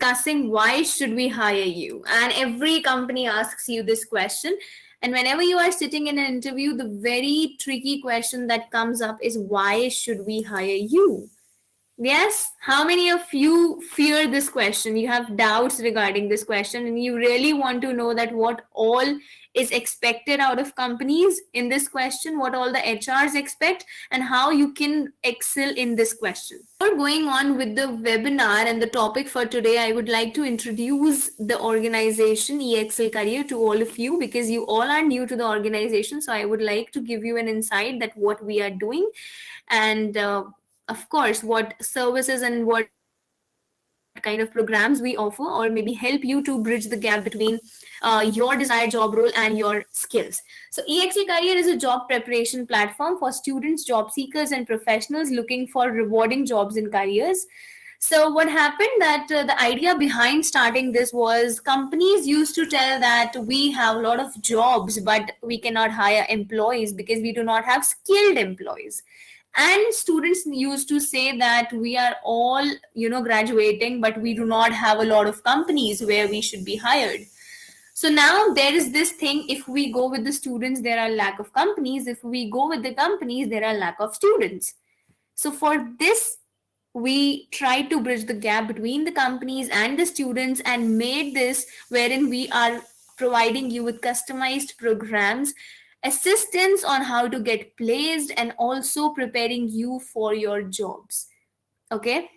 discussing why should we hire you, and every company asks you this question. And whenever you are sitting in an interview, the very tricky question that comes up is, why should we hire you? Yes, how many of you fear this question? You have doubts regarding this question, and you really want to know that what all is expected out of companies in this question, what all the HRs expect, and how you can excel in this question. Before going on with the webinar and the topic for today, I would like to introduce the organization EXL Career to all of you, because you all are new to the organization. So I would like to give you an insight that what we are doing, and of course what services and what kind of programs we offer, or maybe help you to bridge the gap between your desired job role and your skills. So EXL Career is a job preparation platform for students, job seekers, and professionals looking for rewarding jobs in careers. So what happened that the idea behind starting this was, companies used to tell that we have a lot of jobs but we cannot hire employees because we do not have skilled employees. And students used to say that we are all graduating, but we do not have a lot of companies where we should be hired. So now there is this thing, if we go with the students, there are lack of companies. If we go with the companies, there are lack of students. So for this, we tried to bridge the gap between the companies and the students, and made this wherein we are providing you with customized programs, assistance on how to get placed, and also preparing you for your jobs. Okay.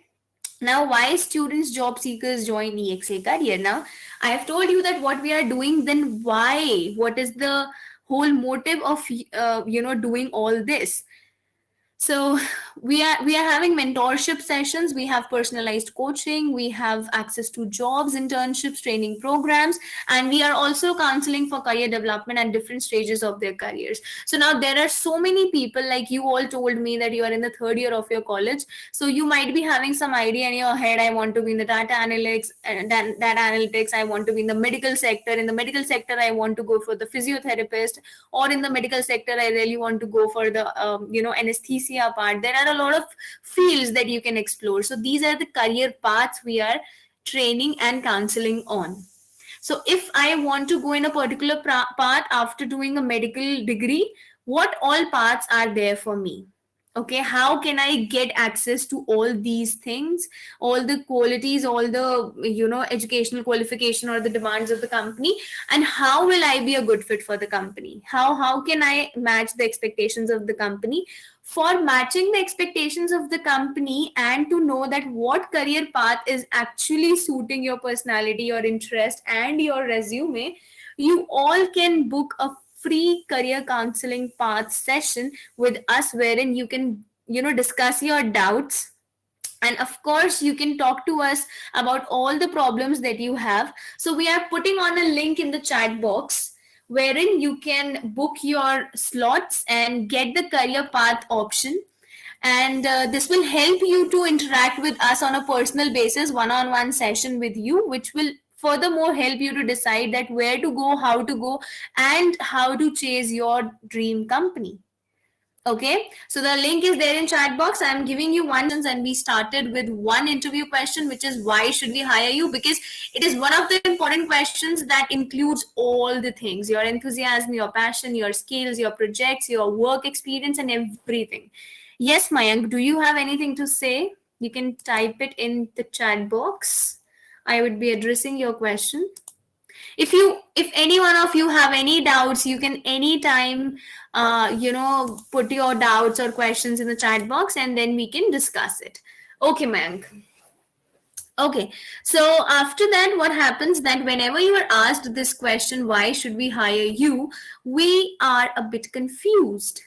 Now, why students, job seekers join EXA Career? Now, I have told you that what we are doing, then why? What is the whole motive of doing all this? So we are having mentorship sessions, we have personalized coaching, we have access to jobs, internships, training programs, and we are also counseling for career development at different stages of their careers. So now there are so many people, like you all told me that you are in the third year of your college, so you might be having some idea in your head, I want to be in the data analytics, I want to be in the medical sector. In the medical sector, I want to go for the physiotherapist, or in the medical sector, I really want to go for the anesthesia part. There are a lot of fields that you can explore. So these are the career paths we are training and counseling on. So if I want to go in a particular path after doing a medical degree, what all paths are there for me? Okay, how can I get access to all these things, all the qualities, all the educational qualification or the demands of the company, and how will I be a good fit for the company? How can I match the expectations of the company? For matching the expectations of the company, and to know that what career path is actually suiting your personality, your interest, and your resume, you all can book a free career counseling path session with us, wherein you can discuss your doubts, and of course you can talk to us about all the problems that you have. So we are putting on a link in the chat box, wherein you can book your slots and get the career path option. And this will help you to interact with us on a personal basis, one-on-one session with you, which will furthermore help you to decide that where to go, how to go, and how to chase your dream company. Okay, so the link is there in chat box. I'm giving you one, and we started with one interview question, which is, why should we hire you? Because it is one of the important questions that includes all the things: your enthusiasm, your passion, your skills, your projects, your work experience, and everything. Yes, Mayank, do you have anything to say? You can type it in the chat box. I would be addressing your question. If any one of you have any doubts, you can anytime put your doubts or questions in the chat box, and then we can discuss it. Okay, Mayank. Okay, so after that, what happens that whenever you are asked this question, why should we hire you, we are a bit confused.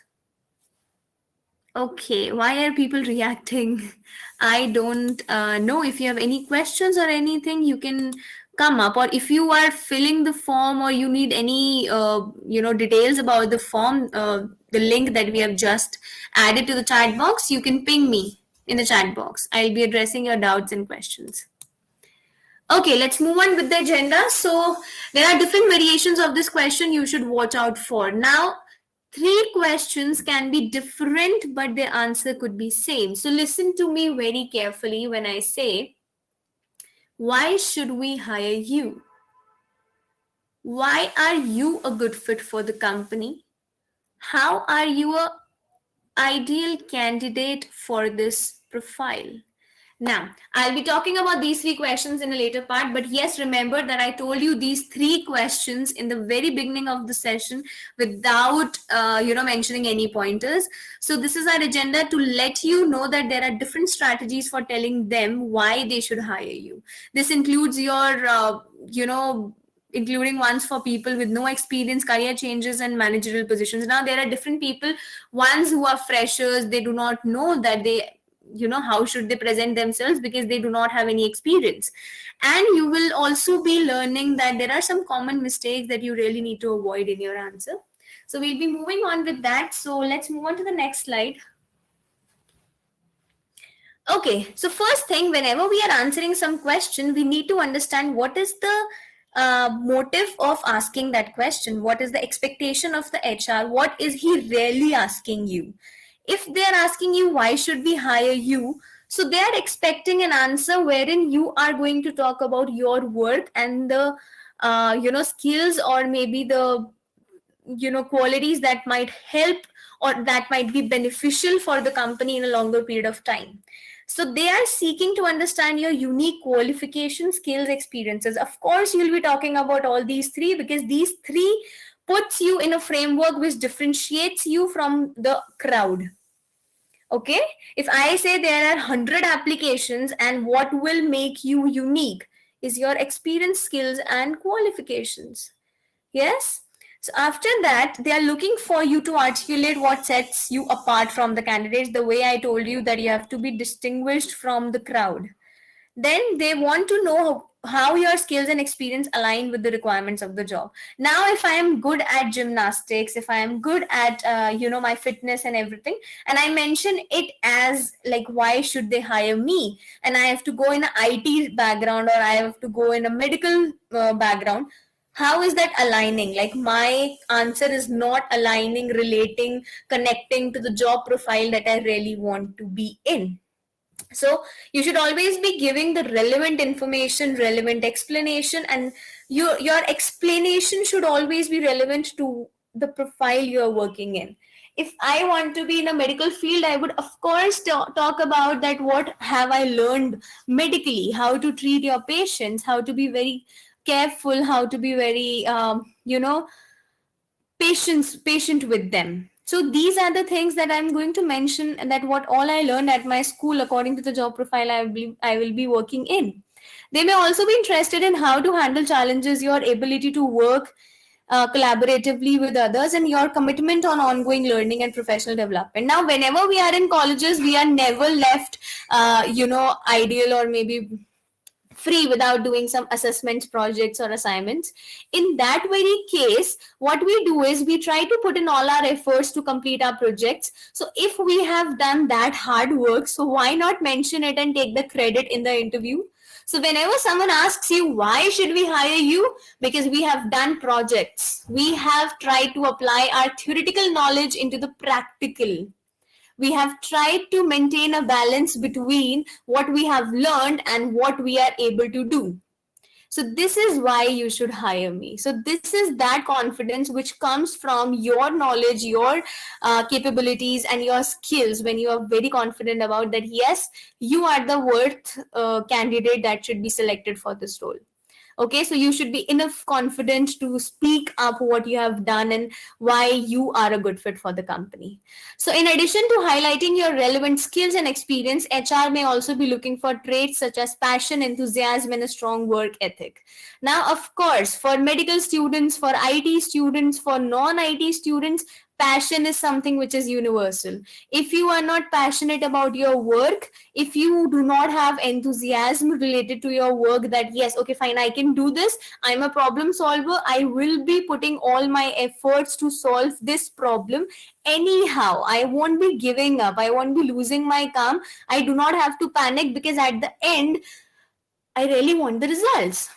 Okay, why are people reacting? I don't know. If you have any questions or anything, you can come up, or if you are filling the form, or you need any details about the form, the link that we have just added to the chat box, you can ping me in the chat box. I'll be addressing your doubts and questions. Okay, let's move on with the agenda. So there are different variations of this question you should watch out for. Now, 3 questions can be different, but the answer could be same. So listen to me very carefully when I say, Why should we hire you? Why are you a good fit for the company? How are you a ideal candidate for this profile? Now, I'll be talking about these three questions in a later part, but yes, remember that I told you these three questions in the very beginning of the session without, mentioning any pointers. So this is our agenda to let you know that there are different strategies for telling them why they should hire you. This includes your, including ones for people with no experience, career changes, and managerial positions. Now, there are different people, ones who are freshers, they do not know that they how should they present themselves because they do not have any experience. And you will also be learning that there are some common mistakes that you really need to avoid in your answer. So we'll be moving on with that. So let's move on to the next slide. Okay, so first thing, whenever we are answering some question, we need to understand what is the motive of asking that question. What is the expectation of the HR? What is he really asking you? If they are asking you, why should we hire you? So they are expecting an answer wherein you are going to talk about your work and the, skills or maybe the qualities that might help or that might be beneficial for the company in a longer period of time. So they are seeking to understand your unique qualifications, skills, experiences. Of course, you'll be talking about all these three because these three puts you in a framework which differentiates you from the crowd. Okay, if I say there are 100 applications and what will make you unique is your experience, skills, and qualifications. Yes. So after that, they are looking for you to articulate what sets you apart from the candidates. The way I told you that you have to be distinguished from the crowd. Then they want to know how your skills and experience align with the requirements of the job. Now, if I am good at gymnastics, if I am good at my fitness and everything, and I mention it as like, why should they hire me? And I have to go in an IT background or I have to go in a medical background. How is that aligning? Like my answer is not aligning, relating, connecting to the job profile that I really want to be in. So you should always be giving the relevant information, relevant explanation, and your explanation should always be relevant to the profile you're working in. If I want to be in a medical field, I would of course talk about that, what have I learned medically, how to treat your patients, how to be very careful, how to be very patient with them. So these are the things that I'm going to mention, and that what all I learned at my school according to the job profile I will be working in. They may also be interested in how to handle challenges, your ability to work collaboratively with others, and your commitment on ongoing learning and professional development. Now, whenever we are in colleges, we are never left, ideal or maybe free without doing some assessments, projects, or assignments. In that very case, what we do is we try to put in all our efforts to complete our projects. So if we have done that hard work, so why not mention it and take the credit in the interview? So whenever someone asks you, why should we hire you? Because we have done projects. We have tried to apply our theoretical knowledge into the practical. We have tried to maintain a balance between what we have learned and what we are able to do. So this is why you should hire me. So this is that confidence which comes from your knowledge, your capabilities, and your skills, when you are very confident about that, yes, you are the worth candidate that should be selected for this role. Okay, so you should be enough confident to speak up what you have done and why you are a good fit for the company. So in addition to highlighting your relevant skills and experience, HR may also be looking for traits such as passion, enthusiasm, and a strong work ethic. Now, of course, for medical students, for IT students, for non-IT students, passion is something which is universal. If you are not passionate about your work, if you do not have enthusiasm related to your work, that yes, okay, fine, I can do this, I'm a problem solver, I will be putting all my efforts to solve this problem anyhow, I won't be giving up, I won't be losing my calm, I do not have to panic, because at the end I really want the results.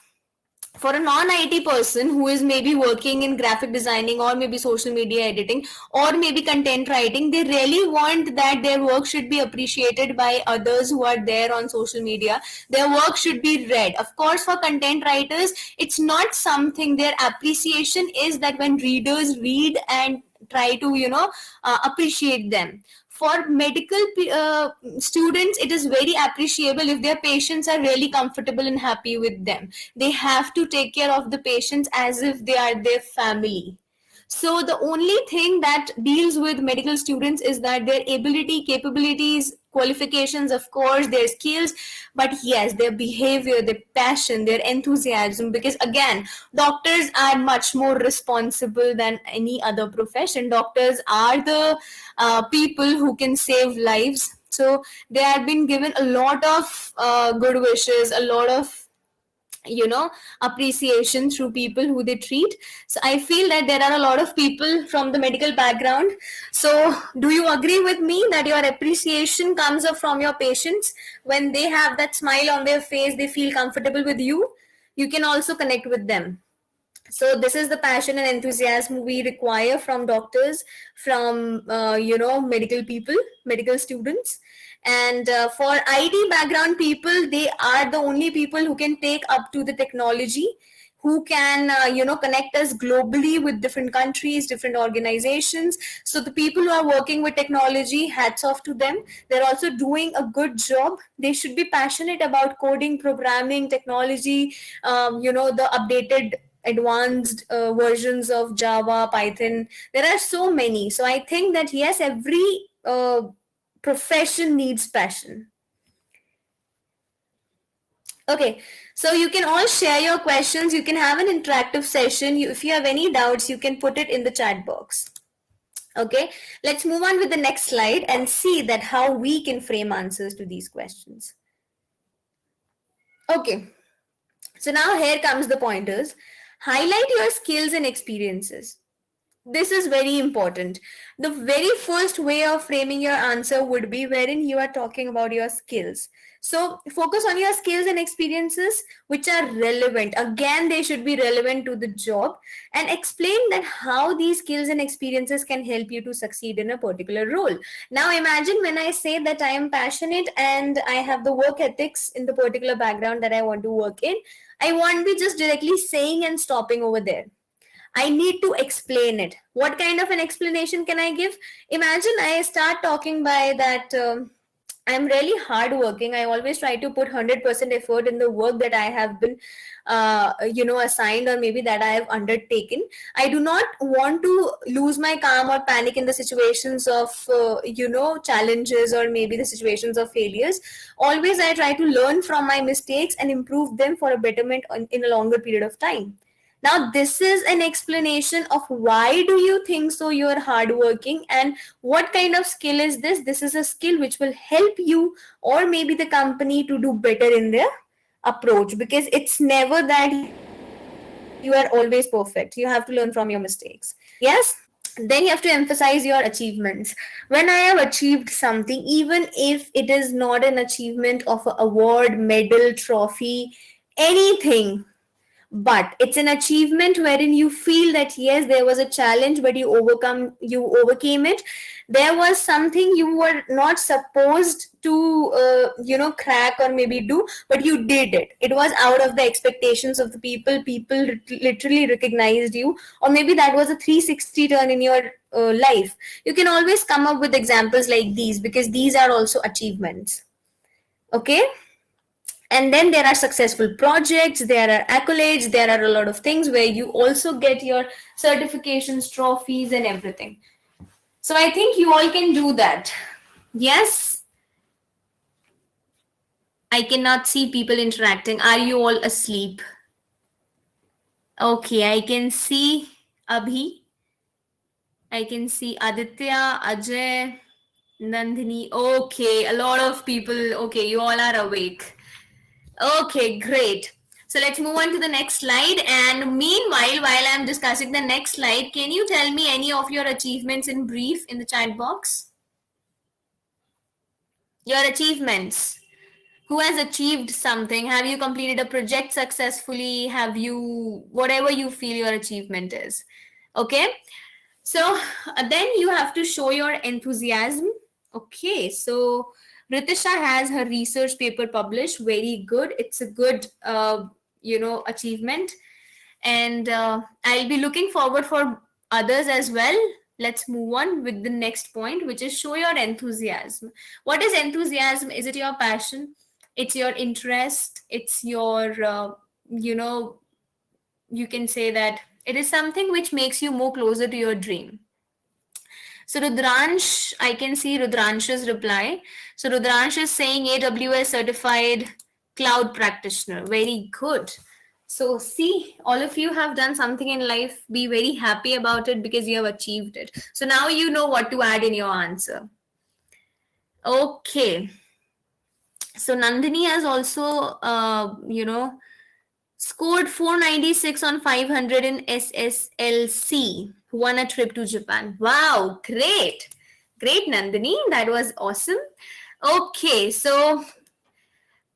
For a non-IT person who is maybe working in graphic designing or maybe social media editing or maybe content writing, they really want that their work should be appreciated by others who are there on social media. Their work should be read. Of course, for content writers, it's not something, their appreciation is that when readers read and try to, appreciate them. For medical students, it is very appreciable if their patients are really comfortable and happy with them. They have to take care of the patients as if they are their family. So the only thing that deals with medical students is that their ability, capabilities, qualifications, of course, their skills, but yes, their behavior, their passion, their enthusiasm, because again, doctors are much more responsible than any other profession. Doctors are the people who can save lives. So they have been given a lot of good wishes, a lot of appreciation through people who they treat. So I feel that there are a lot of people from the medical background. So do you agree with me that your appreciation comes up from your patients? When they have that smile on their face, they feel comfortable with you, you can also connect with them. So this is the passion and enthusiasm we require from doctors, from medical people, medical students. And for IT background people, they are the only people who can take up to the technology, who can connect us globally with different countries, different organizations. So the people who are working with technology, hats off to them. They're also doing a good job. They should be passionate about coding, programming, technology, the updated advanced versions of Java, Python. There are so many. So I think that yes, every profession needs passion. Okay, so you can all share your questions. You can have an interactive session. If you have any doubts, you can put it in the chat box. Okay, let's move on with the next slide and see that how we can frame answers to these questions. Okay, so now here comes the pointers. Highlight your skills and experiences. This is very important. The very first way of framing your answer would be wherein you are talking about your skills. So focus on your skills and experiences which are relevant. Again, they should be relevant to the job, and explain that how these skills and experiences can help you to succeed in a particular role. Now imagine when I say that I am passionate and I have the work ethics in the particular background that I want to work in. I won't be just directly saying and stopping over there. I need to explain it. What kind of an explanation can I give? Imagine I start talking by that I'm really hardworking. I always try to put 100% effort in the work that I have been, assigned, or maybe that I have undertaken. I do not want to lose my calm or panic in the situations of, challenges, or maybe the situations of failures. Always I try to learn from my mistakes and improve them for a betterment in a longer period of time. Now, this is an explanation of why do you think so you're hardworking, and what kind of skill is this? This is a skill which will help you or maybe the company to do better in their approach, because it's never that you are always perfect. You have to learn from your mistakes. Yes? Then you have to emphasize your achievements. When I have achieved something, even if it is not an achievement of an award, medal, trophy, anything, but it's an achievement wherein you feel that yes, there was a challenge but you overcame it. There was something you were not supposed to crack or maybe do, but you did it. It was out of the expectations of the people literally recognized you, or maybe that was a 360 turn in your life. You can always come up with examples like these, because these are also achievements. Okay. And then there are successful projects, there are accolades, there are a lot of things where you also get your certifications, trophies, and everything. So I think you all can do that. Yes? I cannot see people interacting. Are you all asleep? Okay, I can see Abhi. I can see Aditya, Ajay, Nandini. Okay, a lot of people. Okay, you all are awake. Okay, great. So let's move on to the next slide. And meanwhile, while I'm discussing the next slide, can you tell me any of your achievements in brief in the chat box? Your achievements. Who has achieved something? Have you completed a project successfully? Have you, whatever you feel your achievement is. Okay. So then you have to show your enthusiasm. Okay. So Ritisha has her research paper published. Very good. It's a good, achievement. And I'll be looking forward for others as well. Let's move on with the next point, which is show your enthusiasm. What is enthusiasm? Is it your passion? It's your interest. It's your, you know, you can say that it is something which makes you more closer to your dream. So Rudransh, I can see Rudransh's reply. So Rudransh is saying AWS certified cloud practitioner. Very good. So see, all of you have done something in life. Be very happy about it because you have achieved it. So now you know what to add in your answer. Okay. So Nandini has also, scored 496 on 500 in SSLC. Won a trip to Japan. Wow, great. Great, Nandini. That was awesome. Okay, so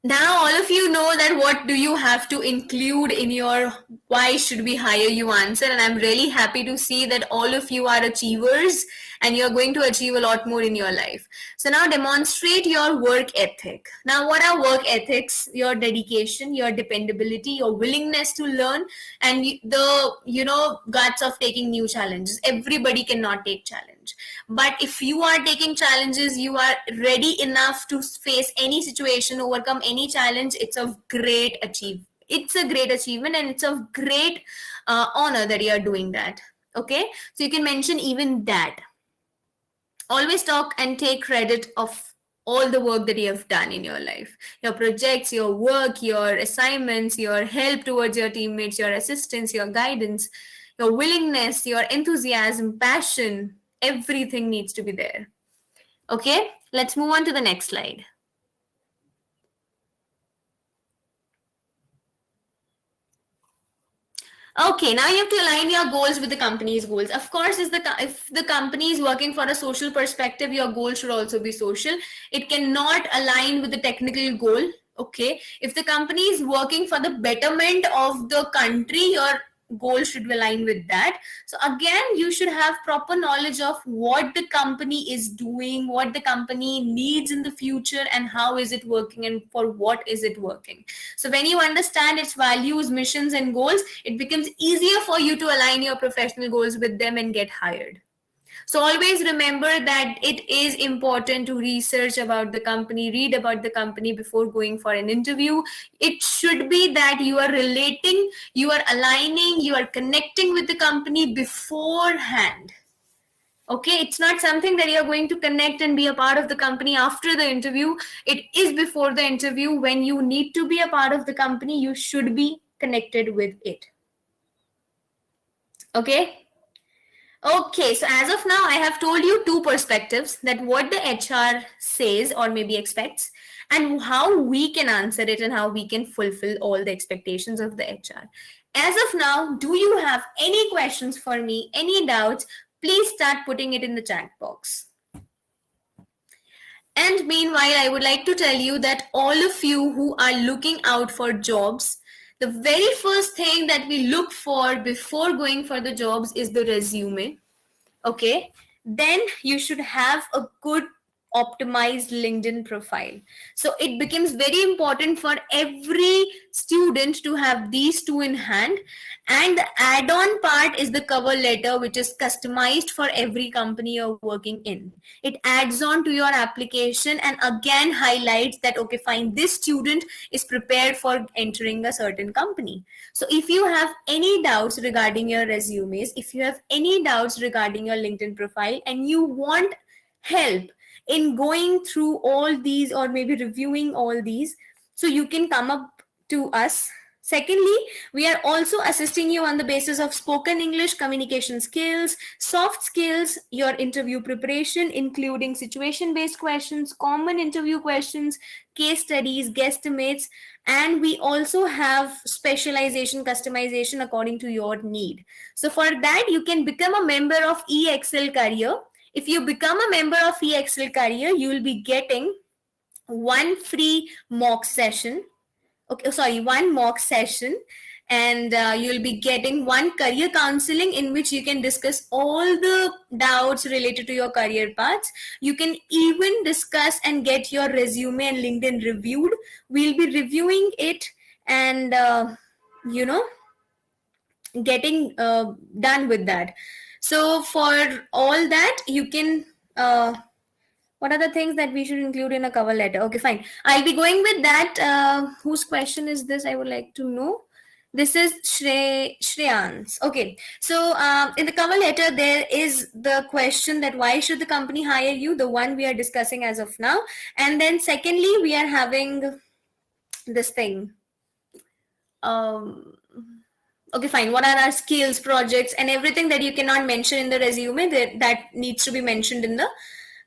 now all of you know that what do you have to include in your why should we hire you answer, and I'm really happy to see that all of you are achievers and you're going to achieve a lot more in your life. So now demonstrate your work ethic. Now what are work ethics? Your dedication, your dependability, your willingness to learn, and the guts of taking new challenges. Everybody cannot take challenge, but if you are taking challenges, you are ready enough to face any situation, overcome any challenge. It's a great achievement. It's a great achievement, and it's a great honor that you are doing that. Okay, so you can mention even that. Always talk and take credit of all the work that you have done in your life, your projects, your work, your assignments, your help towards your teammates, your assistance, your guidance, your willingness, your enthusiasm, passion. Everything needs to be there. Okay, let's move on to the next slide. Okay, now you have to align your goals with the company's goals. Of course, if the company is working for a social perspective, your goal should also be social. It cannot align with the technical goal. Okay, if the company is working for the betterment of the country, your goal should align with that. So again, you should have proper knowledge of what the company is doing, what the company needs in the future, and how is it working, and for what is it working. So when you understand its values, missions, and goals, it becomes easier for you to align your professional goals with them and get hired. So always remember that it is important to research about the company, read about the company before going for an interview. It should be that you are relating, you are aligning, you are connecting with the company beforehand. Okay, it's not something that you're going to connect and be a part of the company after the interview. It is before the interview. When you need to be a part of the company, you should be connected with it. Okay. Okay, so as of now, I have told you two perspectives, that what the HR says or maybe expects, and how we can answer it and how we can fulfill all the expectations of the HR. As of now, do you have any questions for me, any doubts? Please start putting it in the chat box. And meanwhile, I would like to tell you that all of you who are looking out for jobs, the very first thing that we look for before going for the jobs is the resume. Okay, then you should have a good optimized LinkedIn profile. So it becomes very important for every student to have these two in hand. And the add-on part is the cover letter, which is customized for every company you're working in. It adds on to your application and again highlights that, okay, fine, this student is prepared for entering a certain company. So if you have any doubts regarding your resumes, if you have any doubts regarding your LinkedIn profile, and you want help in going through all these or maybe reviewing all these, so you can come up to us. Secondly, we are also assisting you on the basis of spoken English, communication skills, soft skills, your interview preparation, including situation-based questions, common interview questions, case studies, guesstimates, and we also have specialization, customization according to your need. So for that, you can become a member of EXL Career. If you become a member of EXL Career, you will be getting one free mock session. Okay, sorry, one mock session, and you'll be getting one career counseling in which you can discuss all the doubts related to your career paths. You can even discuss and get your resume and LinkedIn reviewed. We'll be reviewing it and you know getting done with that. So for all that, you can what are the things that we should include in a cover letter? Okay, fine. I'll be going with that. Whose question is this? I would like to know. This is Shreyans. Okay, so in the cover letter, there is the question that why should the company hire you? The one we are discussing as of now. And then secondly, we are having this thing. Okay, fine. What are our skills, projects, and everything that you cannot mention in the resume that needs to be mentioned in the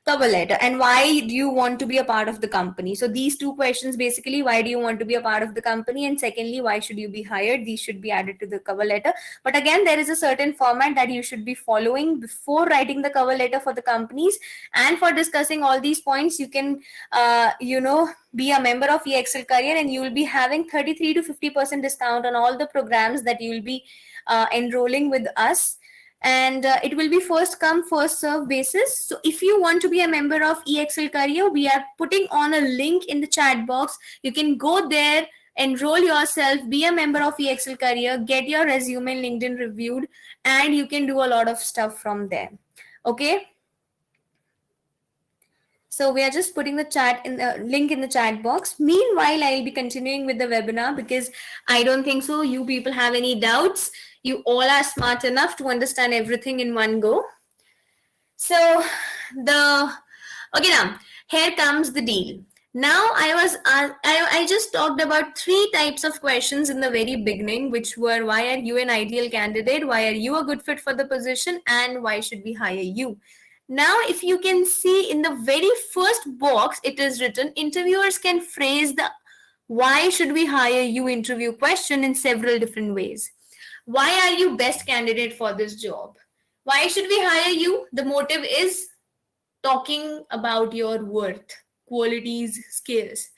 cover letter, and why do you want to be a part of the company? So these two questions, basically, why do you want to be a part of the company, and secondly, why should you be hired? These should be added to the cover letter. But again, there is a certain format that you should be following before writing the cover letter for the companies. And for discussing all these points, you can be a member of eXcel Career, and you will be having 33 to 50% discount on all the programs that you will be enrolling with us. And it will be first come first serve basis. So if you want to be a member of eXcel Career, we are putting on a link in the chat box. You can go there, enroll yourself, be a member of eXcel Career, get your resume and LinkedIn reviewed, and you can do a lot of stuff from there. Okay, so we are just putting the chat in the link in the chat box. Meanwhile, I'll be continuing with the webinar because I don't think so you people have any doubts. You all are smart enough to understand everything in one go. So okay, now here comes the deal. Now I just talked about 3 types of questions in the very beginning, which were why are you an ideal candidate, why are you a good fit for the position, and why should we hire you. Now, if you can see in the very first box, it is written interviewers can phrase the why should we hire you interview question in several different ways. Why are you best candidate for this job? Why should we hire you? The motive is talking about your worth, qualities, skills.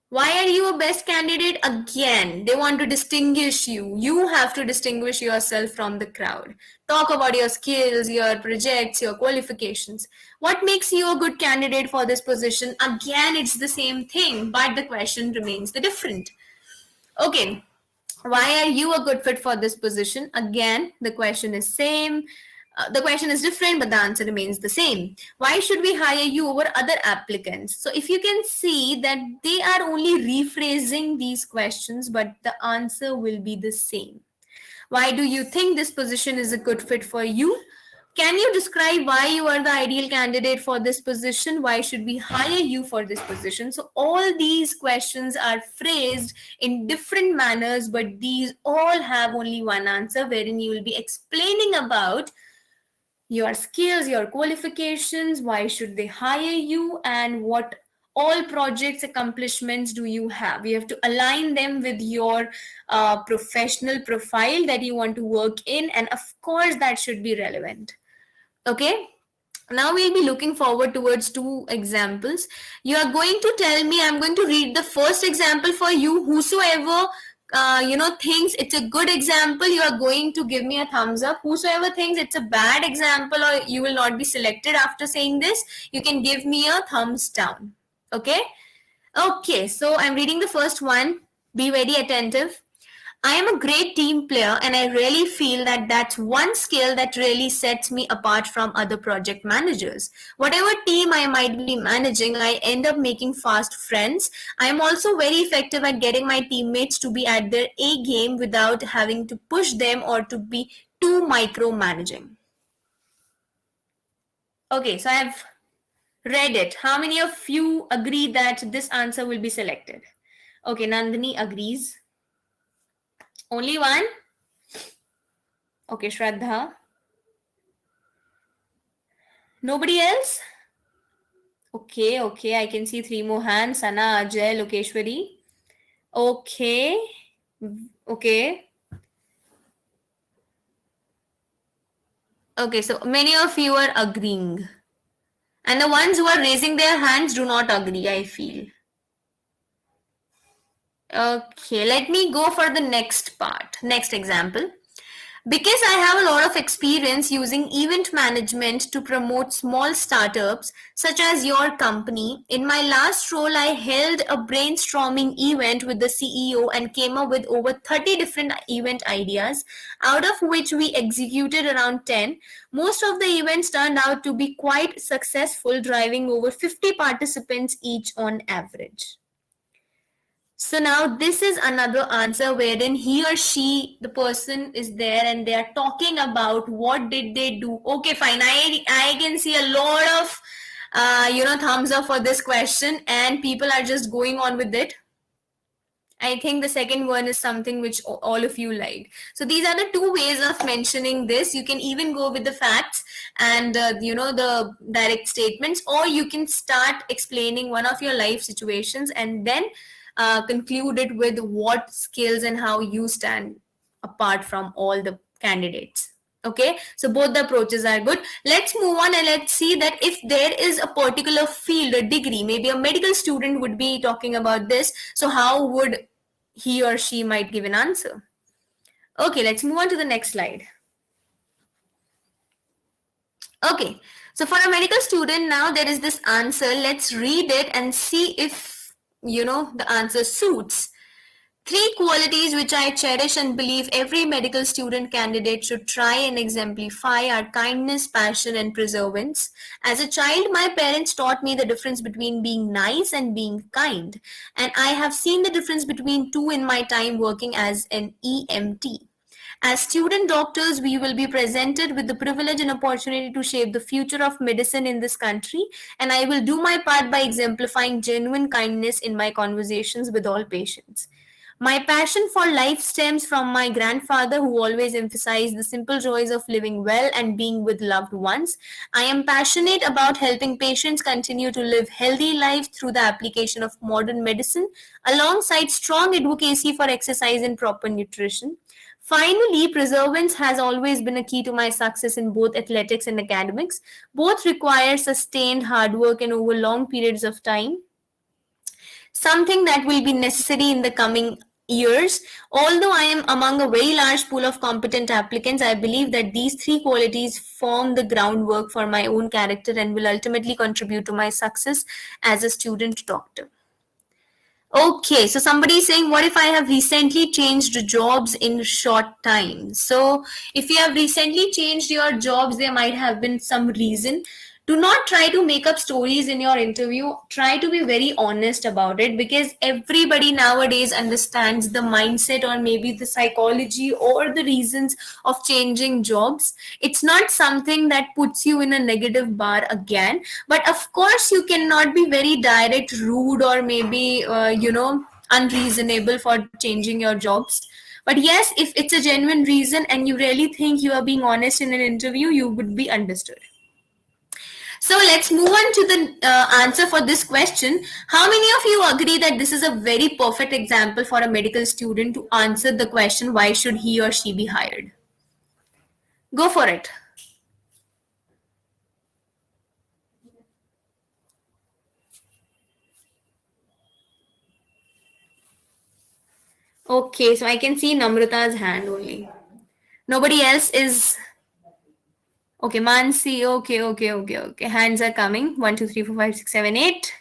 Why are you a best candidate? Again, they want to distinguish you. You have to distinguish yourself from the crowd. Talk about your skills, your projects, your qualifications. What makes you a good candidate for this position? Again, it's the same thing, but the question remains the different. Okay, why are you a good fit for this position? Again, the question is same. The question is different, but the answer remains the same. Why should we hire you over other applicants? So if you can see that they are only rephrasing these questions, but the answer will be the same. Why do you think this position is a good fit for you? Can you describe why you are the ideal candidate for this position? Why should we hire you for this position? So all these questions are phrased in different manners, but these all have only one answer, wherein you will be explaining about your skills, your qualifications, why should they hire you, and what all projects accomplishments do you have. You have to align them with your professional profile that you want to work in, and of course that should be relevant. Okay, now we'll be looking forward towards 2 examples. You are going to tell me, I'm going to read the first example for you. Whosoever thinks it's a good example, you are going to give me a thumbs up. Whosoever thinks it's a bad example or you will not be selected after saying this, you can give me a thumbs down. Okay, so I'm reading the first one. Be very attentive. I am a great team player, and I really feel that that's one skill that really sets me apart from other project managers. Whatever team I might be managing, I end up making fast friends. I am also very effective at getting my teammates to be at their A game without having to push them or to be too micromanaging. Okay, so I've read it. How many of you agree that this answer will be selected? Okay, Nandini agrees. Only one? Okay, Shraddha. Nobody else? Okay, I can see 3 more hands. Sana, Ajay, Lokeshwari. Okay. Okay, so many of you are agreeing. And the ones who are raising their hands do not agree, I feel. Okay, let me go for the next part, next example. Because I have a lot of experience using event management to promote small startups, such as your company, in my last role, I held a brainstorming event with the CEO and came up with over 30 different event ideas, out of which we executed around 10. Most of the events turned out to be quite successful, driving over 50 participants each on average. So now this is another answer wherein he or she, the person is there and they are talking about what did they do. Okay, fine. I can see a lot of thumbs up for this question and people are just going on with it. I think the second one is something which all of you liked. So these are the two ways of mentioning this. You can even go with the facts and the direct statements, or you can start explaining one of your life situations and then conclude it with what skills and how you stand apart from all the candidates. Okay, so both the approaches are good. Let's move on and let's see that if there is a particular field or degree, maybe a medical student would be talking about this, so how would he or she might give an answer. Okay, let's move on to the next slide. Okay, so for a medical student now there is this answer. Let's read it and see if the answer suits. Three qualities which I cherish and believe every medical student candidate should try and exemplify are kindness, passion, and perseverance. As a child, my parents taught me the difference between being nice and being kind, and I have seen the difference between two in my time working as an EMT. As student doctors, we will be presented with the privilege and opportunity to shape the future of medicine in this country, and I will do my part by exemplifying genuine kindness in my conversations with all patients. My passion for life stems from my grandfather, who always emphasized the simple joys of living well and being with loved ones. I am passionate about helping patients continue to live healthy lives through the application of modern medicine, alongside strong advocacy for exercise and proper nutrition. Finally, perseverance has always been a key to my success in both athletics and academics. Both require sustained hard work and over long periods of time, something that will be necessary in the coming years. Although I am among a very large pool of competent applicants, I believe that these three qualities form the groundwork for my own character and will ultimately contribute to my success as a student doctor. Okay, so somebody is saying, what if I have recently changed jobs in short time? So if you have recently changed your jobs, there might have been some reason. Do not try to make up stories in your interview. Try to be very honest about it, because everybody nowadays understands the mindset or maybe the psychology or the reasons of changing jobs. It's not something that puts you in a negative bar again, but of course you cannot be very direct, rude, or maybe unreasonable for changing your jobs. But yes, if it's a genuine reason and you really think you are being honest in an interview, you would be understood. So let's move on to the answer for this question. How many of you agree that this is a very perfect example for a medical student to answer the question, why should he or she be hired? Go for it. Okay, so I can see Namrata's hand only. Nobody else is. Okay, Mansi. Okay. Hands are coming. 1, 2, 3, 4, 5, 6, 7, 8.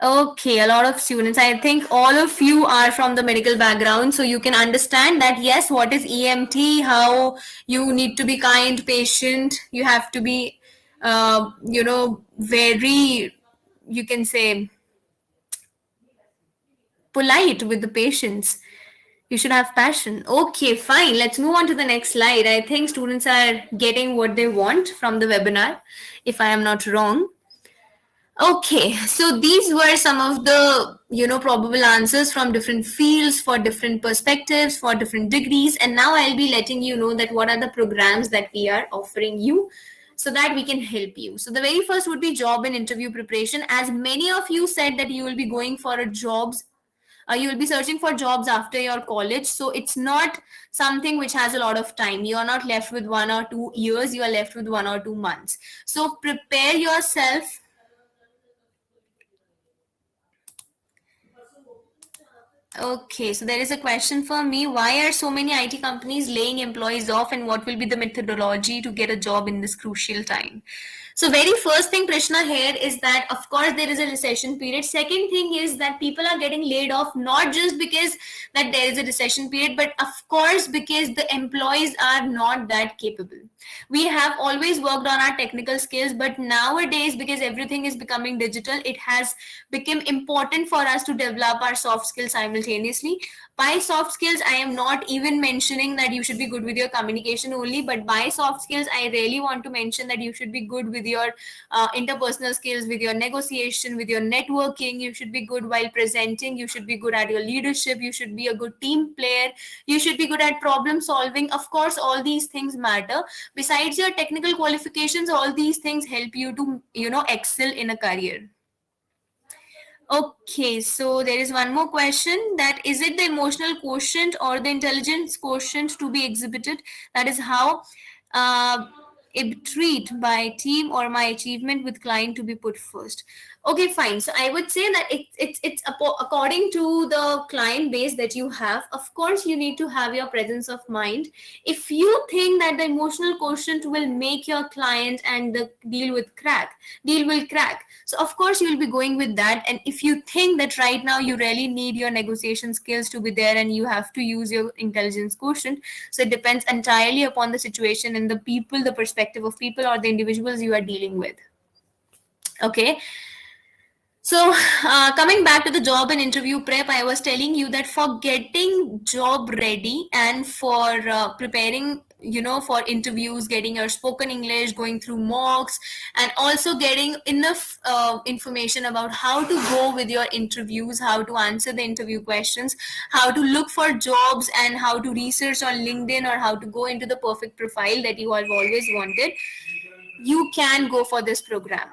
Okay, a lot of students. I think all of you are from the medical background, so you can understand that yes, what is EMT, how you need to be kind, patient, you have to be, very, you can say, polite with the patients. You should have passion. Okay, fine. Let's move on to the next slide. I think students are getting what they want from the webinar, if I am not wrong. Okay, so these were some of the probable answers from different fields, for different perspectives, for different degrees, and now I'll be letting you know that what are the programs that we are offering you so that we can help you. So the very first would be job and interview preparation. As many of you said that you will be going for a jobs, you will be searching for jobs after your college, so it's not something which has a lot of time. You are not left with 1 or 2 years, you are left with 1 or 2 months. So prepare yourself. Okay, so there is a question for me. Why are so many IT companies laying employees off, and what will be the methodology to get a job in this crucial time? So, very first thing, Krishna, here is that of course there is a recession period. Second thing is that people are getting laid off not just because that there is a recession period, but of course because the employees are not that capable. We have always worked on our technical skills, but nowadays because everything is becoming digital, it has become important for us to develop our soft skills simultaneously. By soft skills, I am not even mentioning that you should be good with your communication only, but by soft skills, I really want to mention that you should be good with your interpersonal skills, with your negotiation, with your networking. You should be good while presenting. You should be good at your leadership. You should be a good team player. You should be good at problem solving. Of course, all these things matter. Besides your technical qualifications, all these things help you to, excel in a career. Okay, so there is one more question, that is it the emotional quotient or the intelligence quotient to be exhibited? That is how I treat my team or my achievement with client to be put first. Okay, fine. So I would say that according to the client base that you have. Of course, you need to have your presence of mind. If you think that the emotional quotient will make your client and the deal will crack, so of course you will be going with that. And if you think that right now you really need your negotiation skills to be there and you have to use your intelligence quotient, so it depends entirely upon the situation and the people, the perspective of people or the individuals you are dealing with. Okay, so, coming back to the job and interview prep, I was telling you that for getting job ready and for preparing, for interviews, getting your spoken English, going through mocks, and also getting enough information about how to go with your interviews, how to answer the interview questions, how to look for jobs, and how to research on LinkedIn, or how to go into the perfect profile that you have always wanted, you can go for this program.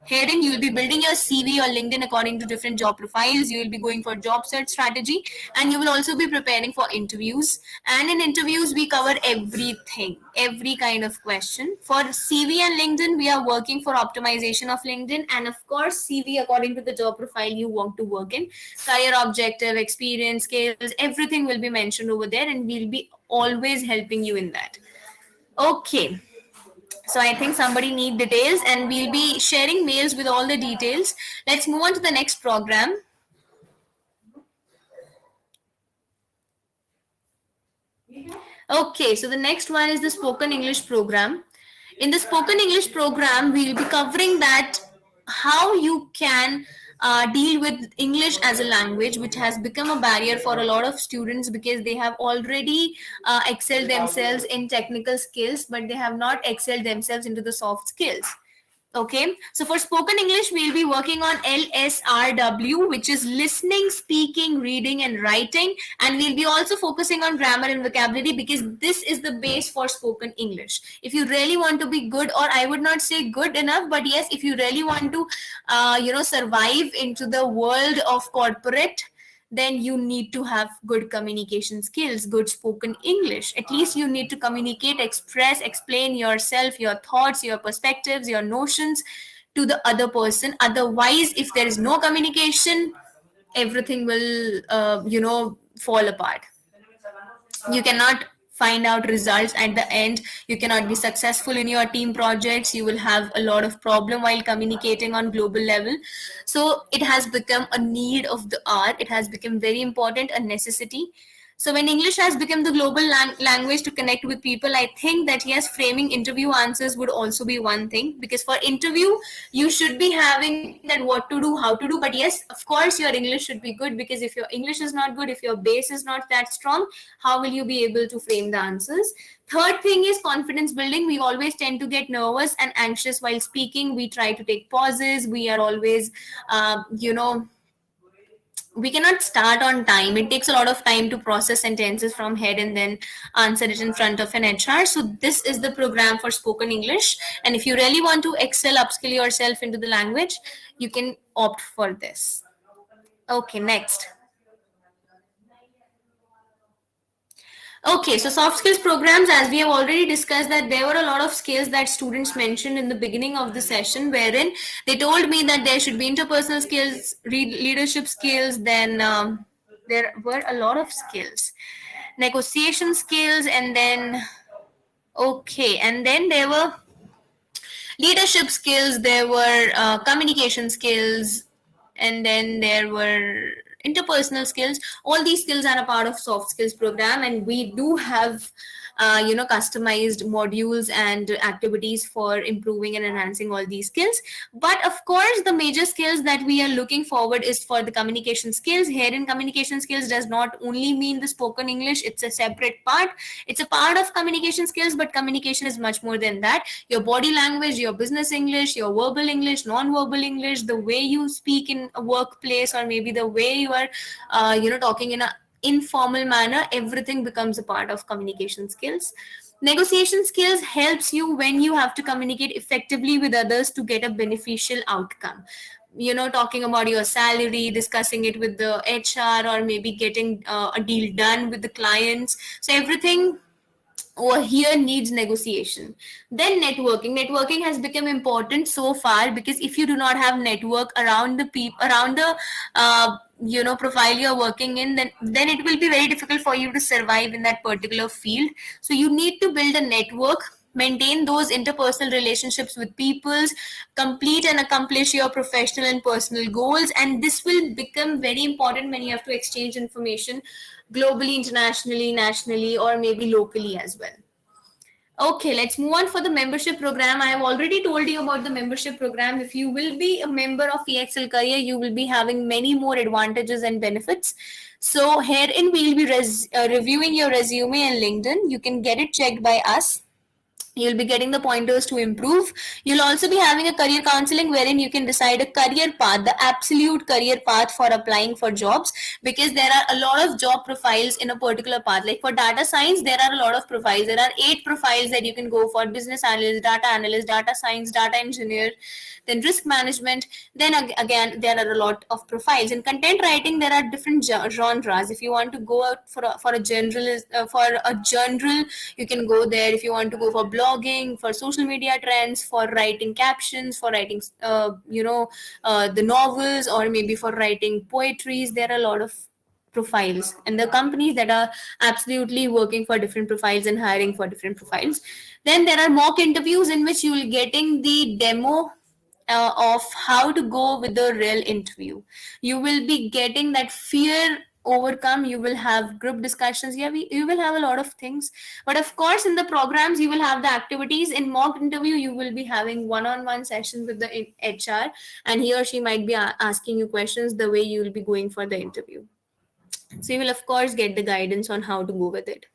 Herein, you will be building your CV or LinkedIn according to different job profiles. You will be going for job search strategy, and you will also be preparing for interviews. And in interviews, we cover everything, every kind of question. For CV and LinkedIn, we are working for optimization of LinkedIn, and of course, CV according to the job profile you want to work in. Career objective, experience, skills, everything will be mentioned over there, and we'll be always helping you in that. Okay, so I think somebody need details, and we'll be sharing mails with all the details. Let's move on to the next program. Okay, so the next one is the spoken English program. In the spoken English program, we'll be covering that how you can deal with English as a language, which has become a barrier for a lot of students because they have already excelled themselves in technical skills, but they have not excelled themselves into the soft skills. Okay, so for spoken English, we'll be working on LSRW, which is listening, speaking, reading, and writing. And we'll be also focusing on grammar and vocabulary because this is the base for spoken English. If you really want to be good, or I would not say good enough, but yes, if you really want to, survive into the world of corporate, then you need to have good communication skills, good spoken English. At least you need to communicate, express, explain yourself, your thoughts, your perspectives, your notions to the other person. Otherwise, if there is no communication, everything will, fall apart. You cannot find out results at the end. You cannot be successful in your team projects. You will have a lot of problem while communicating on global level. So it has become a need of the hour. It has become very important, a necessity. So when English has become the global language to connect with people, I think that yes, framing interview answers would also be one thing, because for interview you should be having that what to do, how to do. But yes, of course your English should be good, because if your English is not good, if your base is not that strong, how will you be able to frame the answers? Third thing is confidence building. We always tend to get nervous and anxious while speaking. We try to take pauses. We are always, we cannot start on time. It takes a lot of time to process sentences from head and then answer it in front of an HR. So this is the program for spoken English. And if you really want to excel, upskill yourself into the language, you can opt for this. Okay, next. Okay, so soft skills programs, as we have already discussed, that there were a lot of skills that students mentioned in the beginning of the session, wherein they told me that there should be interpersonal skills, leadership skills, then there were a lot of skills, negotiation skills, and then, okay, and then there were leadership skills, there were communication skills, and then there were interpersonal skills. All these skills are a part of soft skills program, and we do have customized modules and activities for improving and enhancing all these skills. But of course, the major skills that we are looking forward is for the communication skills. Here in communication skills does not only mean the spoken English, it's a separate part. It's a part of communication skills, but communication is much more than that. Your body language, your business English, your verbal English, non-verbal English, the way you speak in a workplace, or maybe the way you are talking in a informal manner, everything becomes a part of communication skills. Negotiation skills helps you when you have to communicate effectively with others to get a beneficial outcome. Talking about your salary, discussing it with the HR, or maybe getting a deal done with the clients. So everything over here needs negotiation. Then networking has become important so far, because if you do not have network around the people, around the profile you're working in, then it will be very difficult for you to survive in that particular field. So you need to build a network, maintain those interpersonal relationships with peoples, complete and accomplish your professional and personal goals, and this will become very important when you have to exchange information globally, internationally, nationally, or maybe locally as well. Okay, let's move on for the membership program. I have already told you about the membership program. If you will be a member of EXL Career, you will be having many more advantages and benefits. So herein we'll be reviewing your resume and LinkedIn. You can get it checked by us. You'll be getting the pointers to improve. You'll also be having a career counseling wherein you can decide a career path, the absolute career path for applying for jobs, because there are a lot of job profiles in a particular path. Like for data science, there are a lot of profiles. There are 8 profiles that you can go for: business analyst, data science, data engineer, then risk management. Then again, there are a lot of profiles. In content writing, there are different genres. If you want to go out for a general, you can go there. If you want to go for blogging, for social media trends, for writing captions, for writing the novels, or maybe for writing poetries, there are a lot of profiles, and the companies that are absolutely working for different profiles and hiring for different profiles. Then there are mock interviews in which you will getting the demo of how to go with the real interview. You will be getting that fear overcome. You will have group discussions. You will have a lot of things. But of course, in the programs, you will have the activities. In mock interview, you will be having one-on-one session with the HR, and he or she might be asking you questions the way you will be going for the interview. So you will, of course, get the guidance on how to go with it.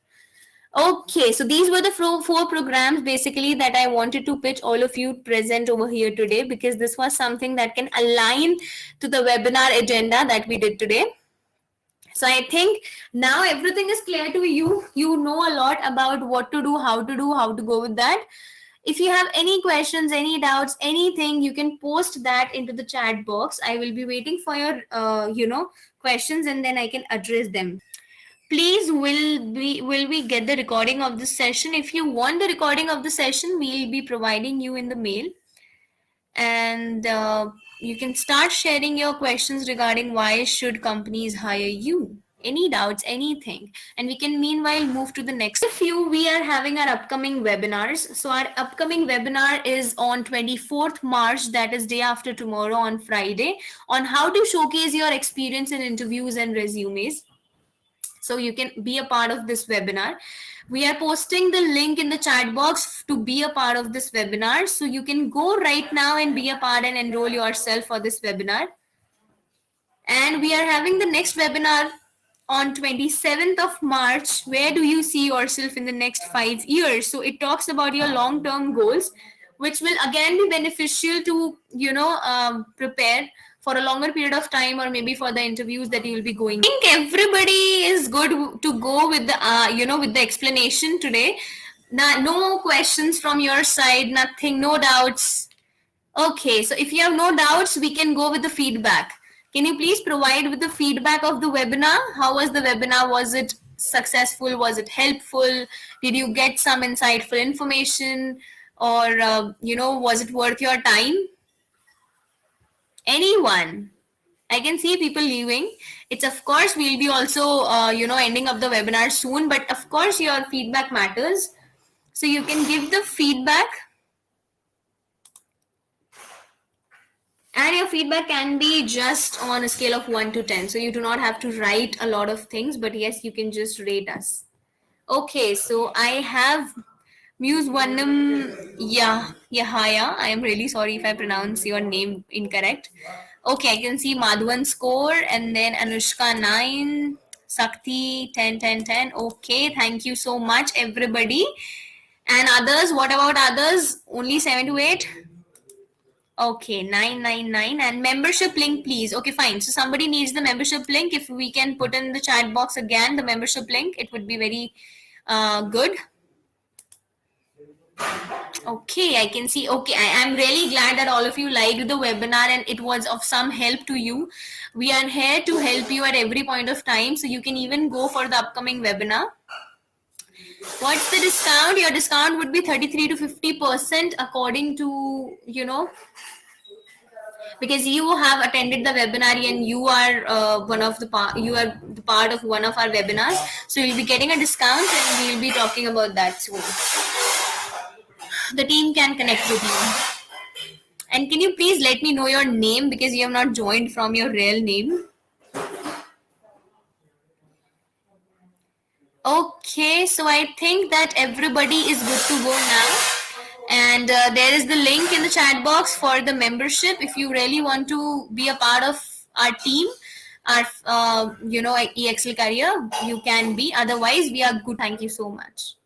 Okay, so these were the four programs basically that I wanted to pitch all of you present over here today, because this was something that can align to the webinar agenda that we did today. So I think now everything is clear to you. You know a lot about what to do, how to go with that. If you have any questions, any doubts, anything, you can post that into the chat box. I will be waiting for your questions, and then I can address them. Please, will we get the recording of this session? If you want the recording of the session, we'll be providing you in the mail, and you can start sharing your questions regarding why should companies hire you. Any doubts, anything, and we can meanwhile move to the next. If you, we are having our upcoming webinars. So our upcoming webinar is on 24th March, that is day after tomorrow, on Friday, on how to showcase your experience in interviews and resumes. So you can be a part of this webinar. We are posting the link in the chat box to be a part of this webinar. So you can go right now and be a part and enroll yourself for this webinar. And we are having the next webinar on 27th of March. Where do you see yourself in the next 5 years? So it talks about your long-term goals, which will again be beneficial to, prepare for a longer period of time, or maybe for the interviews that you will be going. I think everybody is good to go with the, with the explanation today. No questions from your side, nothing, no doubts. Okay, so if you have no doubts, we can go with the feedback. Can you please provide with the feedback of the webinar? How was the webinar? Was it successful? Was it helpful? Did you get some insightful information? Or, was it worth your time? Anyone? I can see people leaving. It's, of course, we'll be also, ending up the webinar soon, but of course your feedback matters. So you can give the feedback. And your feedback can be just on a scale of 1 to 10. So you do not have to write a lot of things, but yes, you can just rate us. Okay, so I have Muse Vanam Yahaya. I am really sorry if I pronounce your name incorrect. Okay, I can see Madhuvan score, and then Anushka 9, Sakti 10, 10, 10. Okay, thank you so much, everybody. And others, what about others? Only 7 to 8? Okay, 999. And membership link, please. Okay, fine. So somebody needs the membership link. If we can put in the chat box again the membership link, it would be very good. Okay, I can see. Okay, I am really glad that all of you liked the webinar and it was of some help to you. We are here to help you at every point of time. So you can even go for the upcoming webinar. What's the discount? Your discount would be 33 to 50% according to, because you have attended the webinar and you are you are the part of one of our webinars. So you'll be getting a discount and we'll be talking about that soon. The team can connect with you. And can you please let me know your name, because you have not joined from your real name? Okay, so I think that everybody is good to go now. And there is the link in the chat box for the membership. If you really want to be a part of our team, our EXL career, you can be. Otherwise, we are good. Thank you so much.